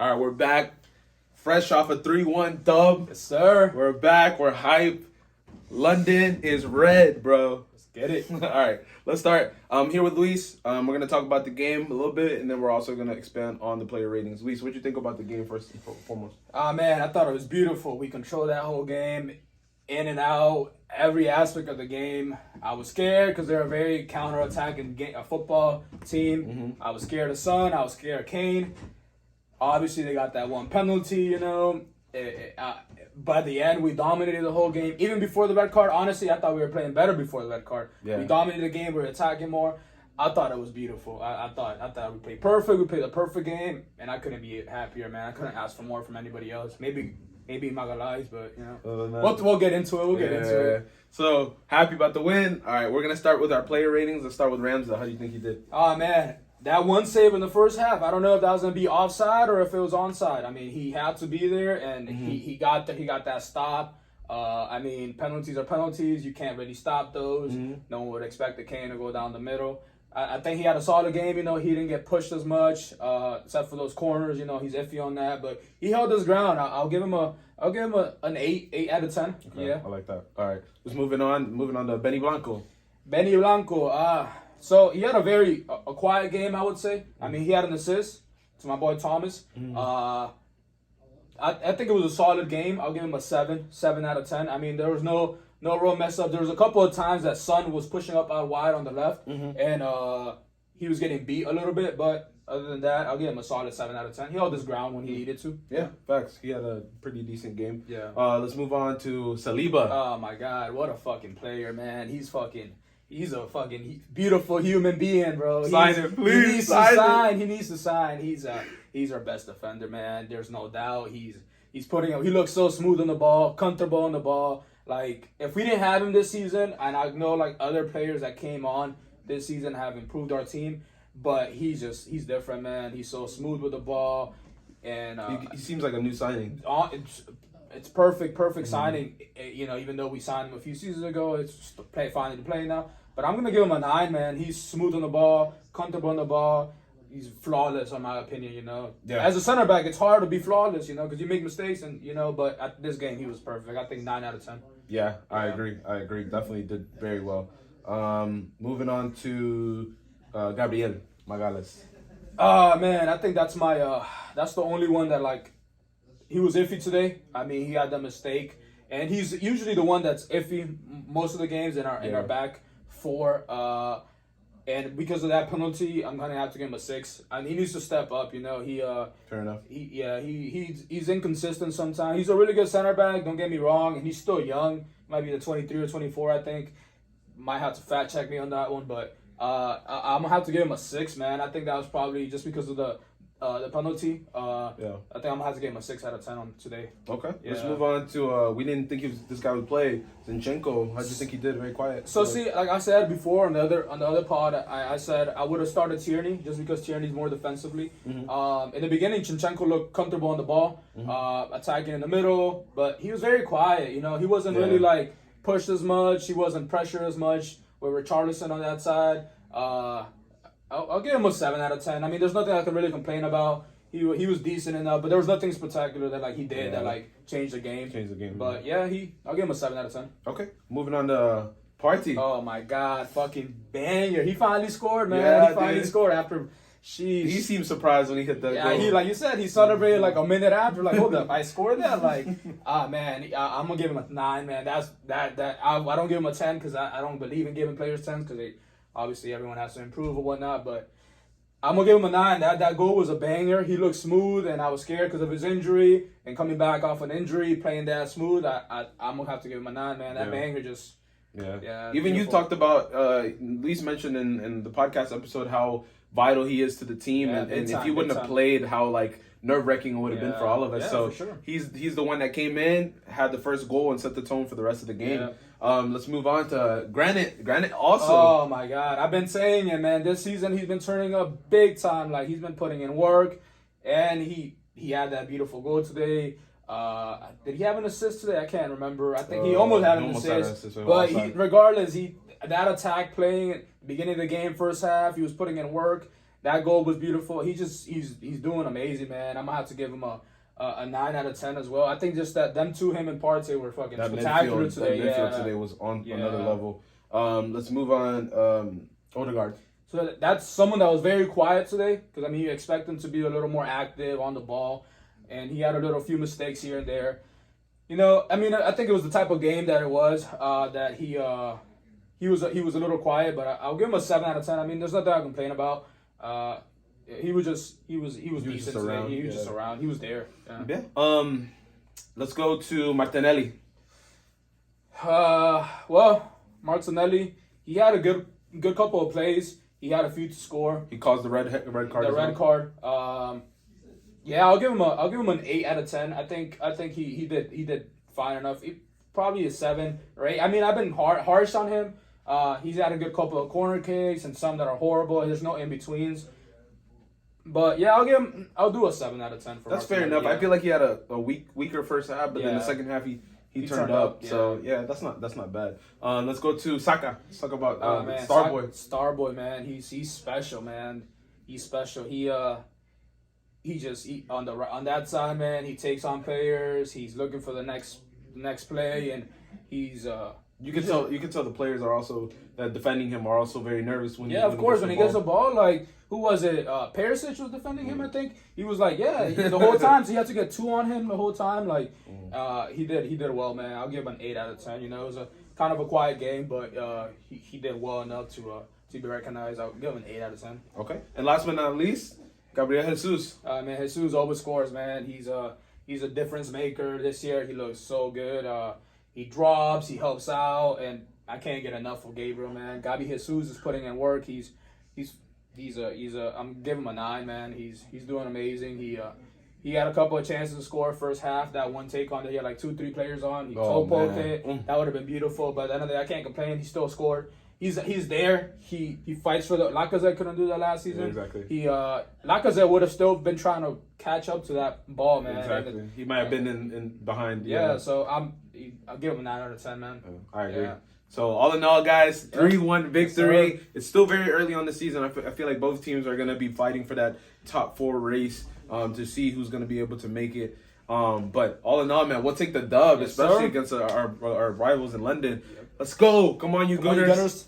All right, we're back. Fresh off a 3-1 dub. Yes, sir. We're back. We're hype. London is red, bro. Let's get it. All right, let's start. I'm here with Luis. We're going to talk about the game a little bit, and then we're also going to expand on the player ratings. Luis, what do you think about the game first and foremost? Man, I thought it was beautiful. We controlled that whole game, in and out, every aspect of the game. I was scared because they're a very counter-attacking football team. Mm-hmm. I was scared of Son. I was scared of Kane. Obviously, they got that one penalty, you know. By the end, we dominated the whole game. Even before the red card, honestly, I thought we were playing better before the red card. Yeah. We dominated the game. We were attacking more. I thought it was beautiful. I thought we played perfect. We played a perfect game, and I couldn't be happier, man. I couldn't ask for more from anybody else. Maybe Magalhães, but you know, we'll get into it. We'll get into it. So happy about the win. All right, we're gonna start with our player ratings. Let's start with Ramsey. How do you think he did? Oh man, that one save in the first half. I don't know if that was gonna be offside or if it was onside. I mean, he had to be there, and he got that stop. I mean, penalties are penalties. You can't really stop those. No one would expect the Kane to go down the middle. I think he had a solid game. You know, he didn't get pushed as much, except for those corners. You know, he's iffy on that, but he held his ground. I'll give him an 8 out of 10. Okay, yeah, I like that. All right, let's moving on to Benny Blanco. Benny Blanco. So he had a quiet game, I would say. I mean, he had an assist to my boy Thomas. I think it was a solid game. I'll give him a 7 out of 10. I mean, there was no real mess up. There was a couple of times that Son was pushing up out wide on the left, and he was getting beat a little bit. But other than that, I'll give him a solid 7 out of 10. He held his ground when he needed to. Yeah, facts. He had a pretty decent game. Yeah. Let's move on to Saliba. Oh my God, what a fucking player, man. He's a fucking beautiful human being, bro. Sign it, please. He needs to sign. He needs to sign. He's our best defender, man. There's no doubt. He looks so smooth on the ball, comfortable on the ball. Like, if we didn't have him this season, and I know like other players that came on this season have improved our team, but he's different, man. He's so smooth with the ball, and he seems like a new signing. It's perfect signing. You know, even though we signed him a few seasons ago, it's finally to play now. But I'm gonna give him a 9, man. He's smooth on the ball, comfortable on the ball. He's flawless, in my opinion. You know, as a center back, it's hard to be flawless. You know, because you make mistakes, and you know. But at this game, he was perfect. I think 9 out of 10. Yeah, I agree. Definitely did very well. Moving on to Gabriel Magalhães. Man, I think that's that's the only one that, like, he was iffy today. I mean, he had that mistake, and he's usually the one that's iffy most of the games in our back four. And because of that penalty, I'm gonna have to give him a 6. And he needs to step up. You know, fair enough. He's inconsistent sometimes. He's a really good center back. Don't get me wrong, and he's still young. Might be the 23 or 24, I think. Might have to fact check me on that one, but I'm gonna have to give him a 6, man. I think that was probably just because of the penalty. I think I'm gonna have to give him a 6 out of 10 on today. Okay. Yeah. Let's move on to we didn't think this guy would play. Zinchenko. How do you think he did? Very quiet. So see, like I said before on the other pod, I said I would have started Tierney just because Tierney's more defensively. In the beginning, Zinchenko looked comfortable on the ball, attacking in the middle, but he was very quiet. You know, he wasn't really like pushed as much. He wasn't pressured as much. With Richarlison on that side. I'll give him a 7 out of 10. I mean, there's nothing I can really complain about. He was decent enough, but there was nothing spectacular that like he did that like changed the game. But yeah, I'll give him a 7 out of 10. Okay, moving on to Partey. Oh my God, fucking banger! He finally scored, man. Yeah, he finally scored after. He seemed surprised when he hit that goal. He, like you said, he celebrated like a minute after. Like, hold up, I scored that. Like, man, I'm gonna give him a 9, man. I don't give him a 10 because I don't believe in giving players 10s because obviously everyone has to improve or whatnot. But I'm gonna give him a 9. That goal was a banger. He looked smooth, and I was scared because of his injury and coming back off an injury, playing that smooth. I'm gonna have to give him a 9, man. That banger just. Yeah. Even beautiful. You talked about, Lise mentioned in the podcast episode how vital he is to the team, and if he wouldn't have played, how like nerve-wracking it would have been for all of us. So sure. he's the one that came in, had the first goal, and set the tone for the rest of the game. Let's move on to Granit. Granit also. Oh my God, I've been saying it, man. This season he's been turning up big time. Like, he's been putting in work, and he had that beautiful goal today. Did he have an assist today? I can't remember. I think he almost had an assist. But regardless, that attack playing at the beginning of the game, first half, he was putting in work. That goal was beautiful. He's doing amazing, man. I'm gonna have to give him a 9 out of 10 as well. I think just that them two, him and Partey, were fucking spectacular today. That midfield today was on another level. Let's move on. Odegaard. So that's someone that was very quiet today, because I mean you expect him to be a little more active on the ball, and he had a few mistakes here and there. You know, I mean, I think it was the type of game that it was that he was a little quiet, but I'll give him a 7 out of 10. I mean, there's nothing I complain about. He was decent today. He was just around. He was there. Yeah. Let's go to Martinelli. Well, Martinelli, he had a good couple of plays. He had a few to score. He caused the red card. The red card. Yeah, I'll give him an 8 out of 10. I think he did fine enough. Probably a 7 or 8. I mean, I've been harsh on him. He's had a good couple of corner kicks and some that are horrible. There's no in betweens. But yeah, I'll do a 7 out of 10 for. That's fair enough. Yeah. I feel like he had a weaker first half, but then the second half he turned up. So yeah, that's not bad. Let's go to Saka. Let's talk about Starboy. Starboy, man, he's special, man. He's special. He on that side, man. He takes on players. He's looking for the next play, and he's You can tell the players are also that defending him are also very nervous when of course when he gets the ball. Like, who was it? Perisic was defending him. I think he was like the whole time. So he had to get 2 on him the whole time. Like he did well, man. I'll give him an 8 out of 10. You know, it was a kind of a quiet game, but he did well enough to be recognized. I'll give him an 8 out of 10. Okay, and last but not least, Gabriel Jesus. Man, Jesus always scores, man. He's a difference maker this year. He looks so good. He drops, he helps out, and I can't get enough of Gabriel, man. Gabi Jesus is putting in work. He's I'm giving him a 9, man. He's doing amazing. He had a couple of chances to score first half. That one take on that he had like 2-3 players on. He toe poked it. That would have been beautiful. But at the end of the day, I can't complain. He still scored. He's there. He fights for the. Lacazette couldn't do that last season. Exactly. Lacazette would have still been trying to catch up to that ball, man. Exactly. He might have been in behind. Yeah. So I'll give him a 9 out of 10, man. I agree. Yeah. So all in all, guys, 3-1 victory. It's still very early on the season. I feel like both teams are gonna be fighting for that top 4 race to see who's gonna be able to make it. But all in all, man, we'll take the dub, especially against our rivals in London. Let's go! Come on, you Gunners.